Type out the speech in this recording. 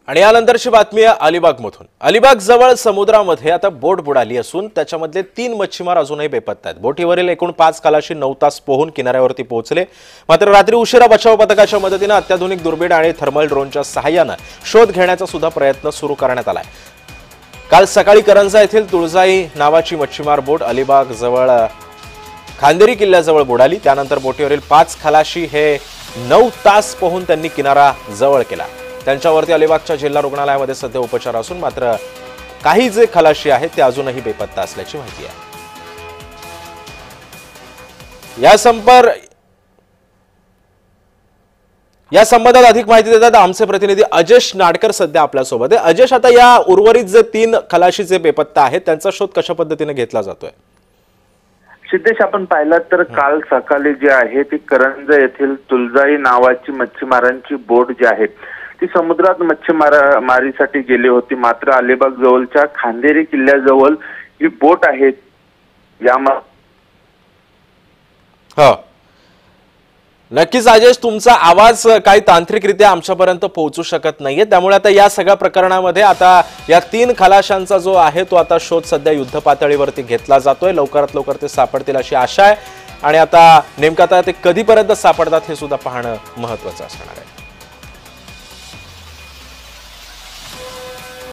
आणि यानंतरची बातमी आहे अलिबागमधून। अलिबाग जवळ समुद्रामध्ये आता बोट बुडाली असून त्याच्यामधले 3 मच्छीमार अजूनही बेपत्ता आहेत। बोटीवरील एकूण 5 खलाशी 9 तास पोहून किनाऱ्यावरती पोहोचले, मात्र रात्री उशिरा बचाव पथकाच्या मदतीने अत्याधुनिक दुर्बीण आणि थर्मल ड्रोनच्या सहाय्याने शोध घेण्याचा सुद्धा प्रयत्न सुरू करण्यात आलाय। काल सकाळी करंजा येथील तुळजाई नावाची मच्छीमार बोट अलिबाग जवळ खांदेरी किल्ल्याजवळ बुडाली। त्यानंतर बोटीवरील 5 खलाशी हे 9 तास पोहून त्यांनी किनारा जवळ केला। त्यांच्यावरती अलिबागच्या जिल्हा रुग्णालयामध्ये सध्या उपचार असून मात्र काही जे खलाशी आहेत ते अजूनही बेपत्ता असल्याची माहिती आहे। या संबंधात अधिक माहिती देतात आमचे प्रतिनिधी अजेश नाडकर सध्या आपल्यासोबत आहे। अजेश, आता या उर्वरित जे 3 खलाशी जे बेपत्ता आहेत त्यांचा शोध कशा पद्धतीने घेतला जातोय? सिद्धेश, आपण पाहिलं तर काल सकाळी जे आहे ती करंजा येथील तुळजाई नावाची मच्छीमारांची बोट जी आहे ती समुद्रात मच्छीमारीसाठी गेली होती, मात्र अलिबाग जवळच्या खांदेरी किल्ल्याजवळ ही बोट आहे। नक्कीच अजेश, तुमचा आवाज काही तांत्रिकरित्या आमच्यापर्यंत पोहोचू शकत नाहीये, त्यामुळे आता या सगळ्या प्रकरणामध्ये आता या 3 खलाशांचा जो आहे तो आता शोध सध्या युद्ध पातळीवरती घेतला जातोय। लवकरात लवकर ते सापडतील अशी आशा आहे आणि आता नेमकं आता ते कधीपर्यंत सापडतात हे सुद्धा पाहणं महत्त्वाचं असणार आहे।